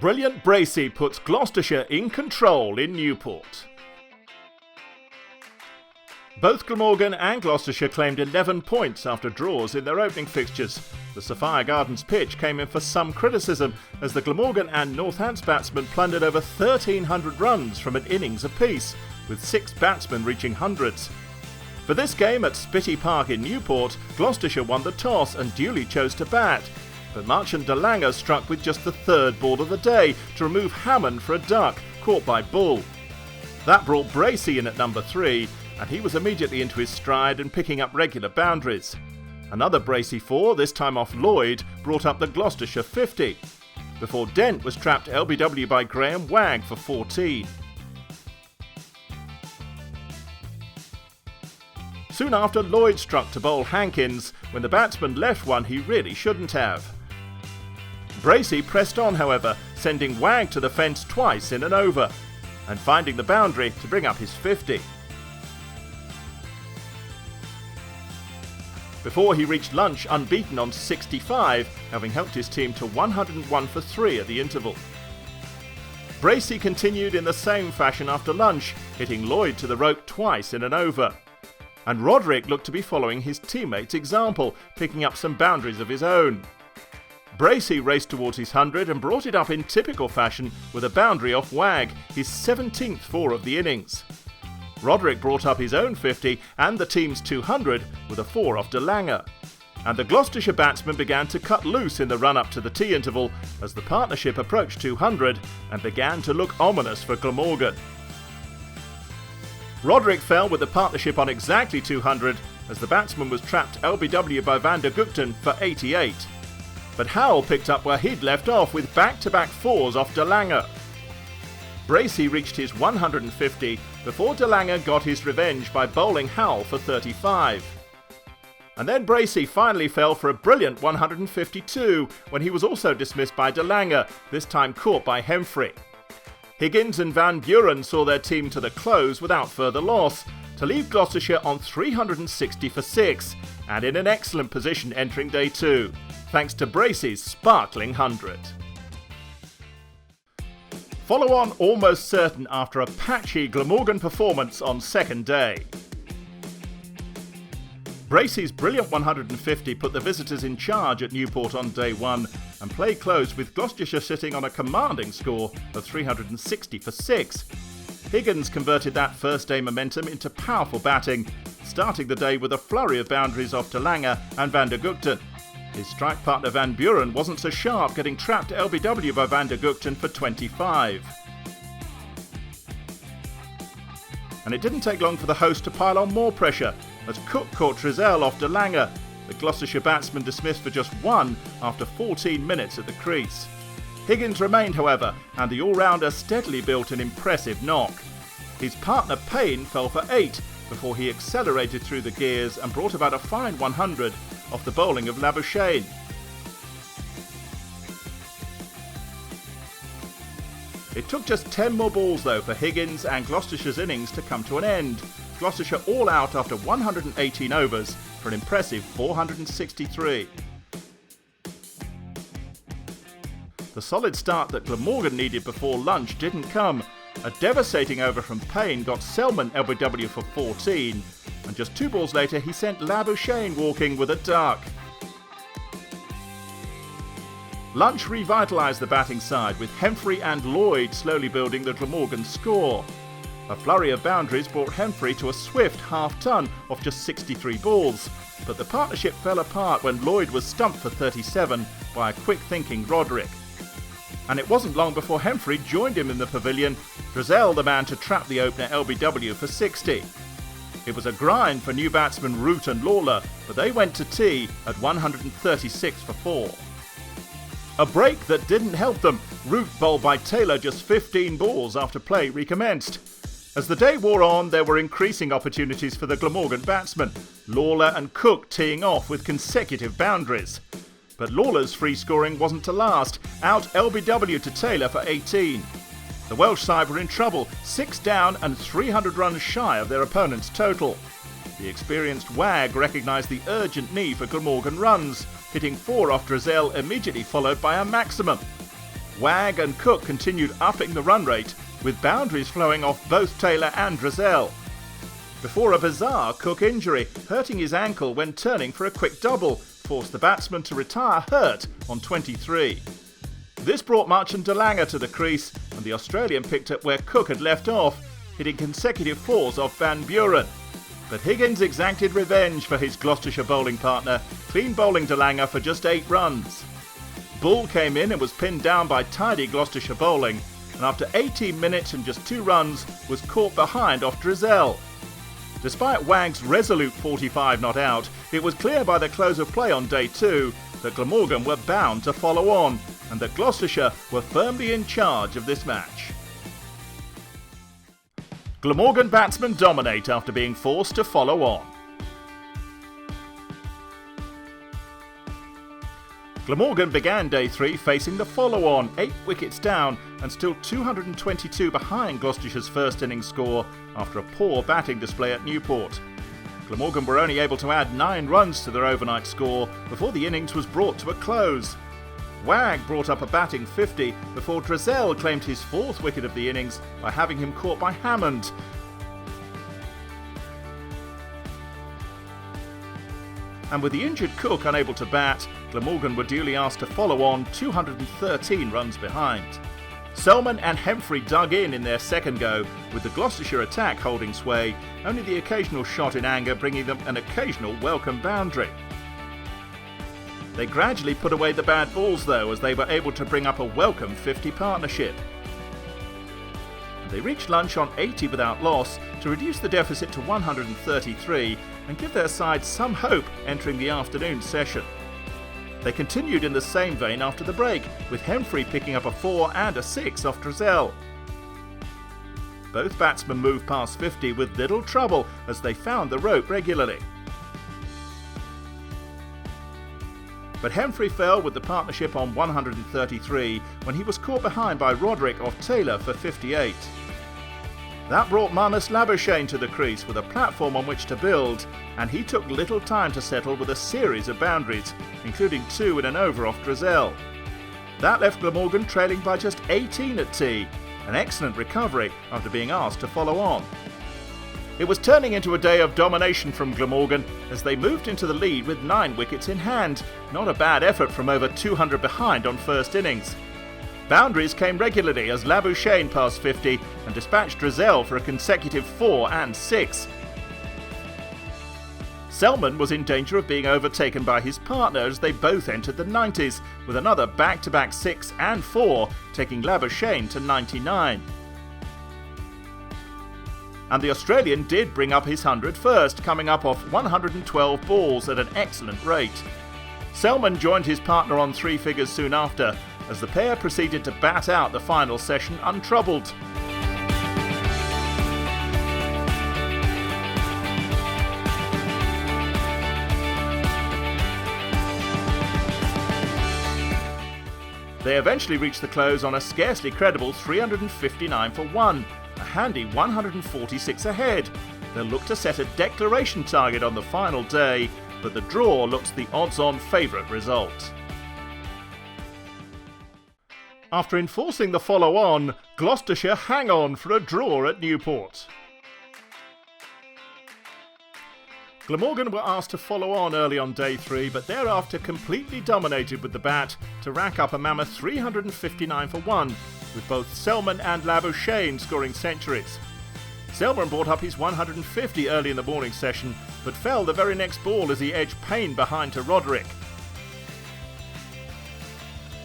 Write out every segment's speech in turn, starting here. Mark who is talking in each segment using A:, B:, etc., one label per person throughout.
A: Brilliant Bracey puts Gloucestershire in control in Newport. Both Glamorgan and Gloucestershire claimed 11 points after draws in their opening fixtures. The Sophia Gardens pitch came in for some criticism as the Glamorgan and Northants batsmen plundered over 1,300 runs from an innings apiece, with 6 batsmen reaching hundreds. For this game at Spitty Park in Newport, Gloucestershire won the toss and duly chose to bat. But Marchant de Lange struck with just the 3rd ball of the day to remove Hammond for a duck, caught by Bull. That brought Bracey in at number 3, and he was immediately into his stride and picking up regular boundaries. Another Bracey 4, this time off Lloyd, brought up the Gloucestershire 50, before Dent was trapped LBW by Graham Wagg for 14. Soon after, Lloyd struck to bowl Hankins when the batsman left one he really shouldn't have. Bracey pressed on, however, sending Wagg to the fence twice in an over, and finding the boundary to bring up his 50. Before he reached lunch unbeaten on 65, having helped his team to 101 for 3 at the interval. Bracey continued in the same fashion after lunch, hitting Lloyd to the rope twice in an over. And Roderick looked to be following his teammates' example, picking up some boundaries of his own. Bracey raced towards his 100 and brought it up in typical fashion with a boundary off Wagg, his 17th 4 of the innings. Roderick brought up his own 50 and the team's 200 with a 4 off de Lange. And the Gloucestershire batsmen began to cut loose in the run-up to the tea interval as the partnership approached 200 and began to look ominous for Glamorgan. Roderick fell with the partnership on exactly 200 as the batsman was trapped LBW by Van der Gugten for 88. But Howell picked up where he'd left off with back-to-back 4s off de Lange. Bracey reached his 150 before de Lange got his revenge by bowling Howell for 35. And then Bracey finally fell for a brilliant 152 when he was also dismissed by de Lange, this time caught by Hemfrey. Higgins and Van Buren saw their team to the close without further loss, to leave Gloucestershire on 360 for 6, and in an excellent position entering day 2, thanks to Bracey's sparkling 100. Follow on almost certain after a patchy Glamorgan performance on second day. Bracey's brilliant 150 put the visitors in charge at Newport on day 1 and play closed with Gloucestershire sitting on a commanding score of 360 for 6. Higgins converted that first day momentum into powerful batting, starting the day with a flurry of boundaries off de Lange and Van der Gugten. His strike partner Van Buren wasn't so sharp, getting trapped LBW by Van der Gugten for 25. And it didn't take long for the host to pile on more pressure, as Cook caught Trezell off de Lange, the Gloucestershire batsman dismissed for just 1 after 14 minutes at the crease. Higgins remained, however, and the all-rounder steadily built an impressive knock. His partner Payne fell for 8 before he accelerated through the gears and brought about a fine 100 off the bowling of Labuschagne. It took just 10 more balls though for Higgins and Gloucestershire's innings to come to an end. Gloucestershire all out after 118 overs for an impressive 463. The solid start that Glamorgan needed before lunch didn't come. A devastating over from Payne got Selman LBW for 14, and just 2 balls later he sent Labuschagne walking with a duck. Lunch revitalised the batting side, with Hemfrey and Lloyd slowly building the Glamorgan score. A flurry of boundaries brought Hemfrey to a swift half-ton off just 63 balls, but the partnership fell apart when Lloyd was stumped for 37 by a quick-thinking Roderick. And it wasn't long before Hemfrey joined him in the pavilion, Trezell the man to trap the opener LBW for 60. It was a grind for new batsmen Root and Lawler, but they went to tea at 136 for 4. A break that didn't help them. Root bowled by Taylor just 15 balls after play recommenced. As the day wore on, there were increasing opportunities for the Glamorgan batsmen, Lawler and Cook teeing off with consecutive boundaries. But Lawler's free scoring wasn't to last, out LBW to Taylor for 18. The Welsh side were in trouble, 6 down and 300 runs shy of their opponent's total. The experienced Wagg recognised the urgent need for Glamorgan runs, hitting 4 off Trezell, immediately followed by a maximum. Wag and Cook continued upping the run rate, with boundaries flowing off both Taylor and Drizel. Before a bizarre Cook injury, hurting his ankle when turning for a quick double, forced the batsman to retire hurt on 23. This brought Marchand de Lange to the crease, and the Australian picked up where Cook had left off, hitting consecutive fours off Van Buren. But Higgins exacted revenge for his Gloucestershire bowling partner, clean bowling de Lange for just 8 runs. Bull came in and was pinned down by tidy Gloucestershire bowling, and after 18 minutes and just 2 runs was caught behind off Drizel. Despite Wag's resolute 45 not out, it was clear by the close of play on day 2 that Glamorgan were bound to follow on, and that Gloucestershire were firmly in charge of this match. Glamorgan batsmen dominate after being forced to follow on. Glamorgan began day 3 facing the follow-on, 8 wickets down and still 222 behind Gloucestershire's first innings score after a poor batting display at Newport. Glamorgan were only able to add 9 runs to their overnight score before the innings was brought to a close. Wag brought up a batting 50 before Drizel claimed his 4th wicket of the innings by having him caught by Hammond. And with the injured Cook unable to bat, Glamorgan were duly asked to follow on 213 runs behind. Selman and Hemfrey dug in their second go, with the Gloucestershire attack holding sway, only the occasional shot in anger bringing them an occasional welcome boundary. They gradually put away the bad balls though, as they were able to bring up a welcome 50 partnership. They reached lunch on 80 without loss to reduce the deficit to 133 and give their side some hope entering the afternoon session. They continued in the same vein after the break, with Hemfrey picking up a 4 and a 6 off Drizel. Both batsmen moved past 50 with little trouble as they found the rope regularly. But Hemfrey fell with the partnership on 133 when he was caught behind by Roderick off Taylor for 58. That brought Marnus Labuschagne to the crease with a platform on which to build, and he took little time to settle with a series of boundaries, including 2 in an over off Drizel. That left Glamorgan trailing by just 18 at tea, an excellent recovery after being asked to follow on. It was turning into a day of domination from Glamorgan as they moved into the lead with 9 wickets in hand, not a bad effort from over 200 behind on first innings. Boundaries came regularly as Labuschagne passed 50 and dispatched Drizel for a consecutive 4 and 6. Selman was in danger of being overtaken by his partner as they both entered the 90s, with another back-to-back 6 and 4 taking Labuschagne to 99. And the Australian did bring up his 100 first, coming up off 112 balls at an excellent rate. Selman joined his partner on 3 figures soon after, as the pair proceeded to bat out the final session untroubled. They eventually reached the close on a scarcely credible 359 for 1, a handy 146 ahead. They'll look to set a declaration target on the final day, but the draw looks the odds-on favourite result. After enforcing the follow-on, Gloucestershire hang on for a draw at Newport. Glamorgan were asked to follow on early on day 3, but thereafter completely dominated with the bat to rack up a mammoth 359 for 1, with both Selman and Labuschagne scoring centuries. Selman brought up his 150 early in the morning session, but fell the very next ball as he edged Payne behind to Roderick.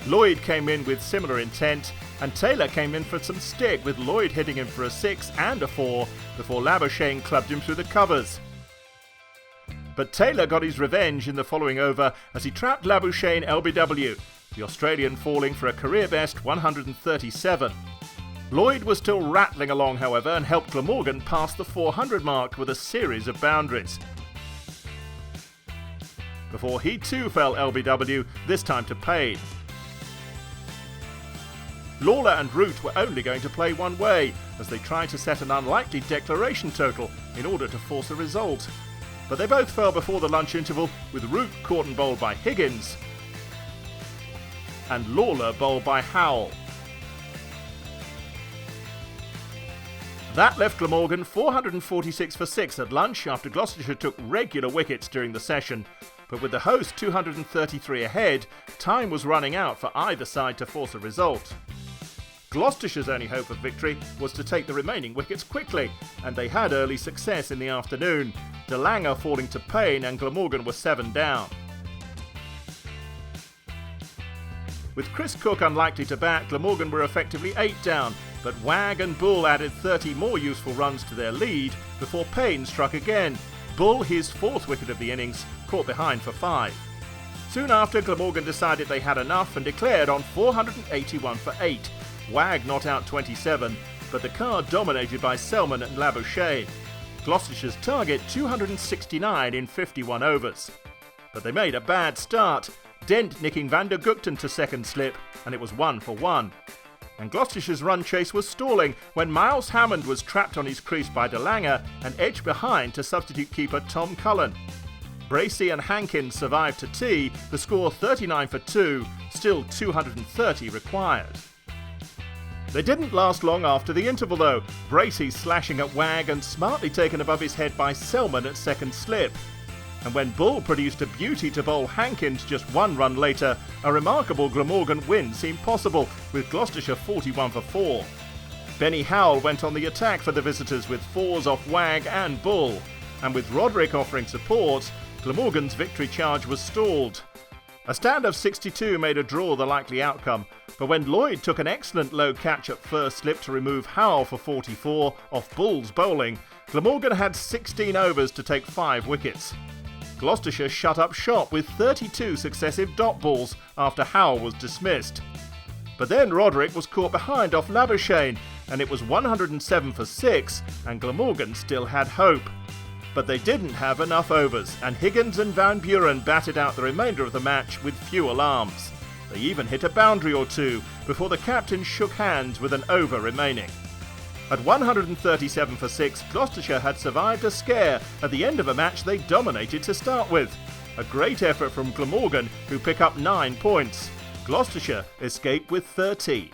A: Lloyd came in with similar intent, and Taylor came in for some stick, with Lloyd hitting him for a 6 and a 4 before Labuschagne clubbed him through the covers. But Taylor got his revenge in the following over as he trapped Labuschagne LBW, the Australian falling for a career-best 137. Lloyd was still rattling along, however, and helped Glamorgan pass the 400 mark with a series of boundaries. Before he too fell LBW, this time to Payne. Lawler and Root were only going to play one way, as they tried to set an unlikely declaration total in order to force a result. But they both fell before the lunch interval, with Root caught and bowled by Higgins, and Lawler bowled by Howell. That left Glamorgan 446 for 6 at lunch after Gloucestershire took regular wickets during the session. But with the host 233 ahead, time was running out for either side to force a result. Gloucestershire's only hope of victory was to take the remaining wickets quickly, and they had early success in the afternoon, De Lange falling to pain and Glamorgan were 7 down. With Chris Cook unlikely to bat, Glamorgan were effectively 8 down, but Wag and Bull added 30 more useful runs to their lead before Payne struck again. Bull, his 4th wicket of the innings, caught behind for 5. Soon after, Glamorgan decided they had enough and declared on 481 for 8. Wag not out 27, but the card dominated by Selman and Labouche. Gloucestershire's target 269 in 51 overs. But they made a bad start, Dent nicking Van der Gugten to second slip, and it was 1 for 1. And Gloucestershire's run chase was stalling when Miles Hammond was trapped on his crease by De Lange and edged behind to substitute keeper Tom Cullen. Bracey and Hankins survived to tea, the score 39 for 2, still 230 required. They didn't last long after the interval though, Bracey slashing at Wag and smartly taken above his head by Selman at second slip. And when Bull produced a beauty to bowl Hankins just 1 run later, a remarkable Glamorgan win seemed possible, with Gloucestershire 41 for 4. Benny Howell went on the attack for the visitors with 4s off Wag and Bull, and with Roderick offering support, Glamorgan's victory charge was stalled. A stand of 62 made a draw the likely outcome, but when Lloyd took an excellent low catch at first slip to remove Howell for 44 off Bull's bowling, Glamorgan had 16 overs to take 5 wickets. Gloucestershire shut up shop with 32 successive dot balls after Howell was dismissed. But then Roderick was caught behind off Labouche, and it was 107 for 6, and Glamorgan still had hope. But they didn't have enough overs, and Higgins and Van Buren batted out the remainder of the match with few alarms. They even hit a boundary or 2 before the captain shook hands with an over remaining. At 137 for 6, Gloucestershire had survived a scare at the end of a match they dominated to start with. A great effort from Glamorgan, who pick up 9 points. Gloucestershire escaped with 13.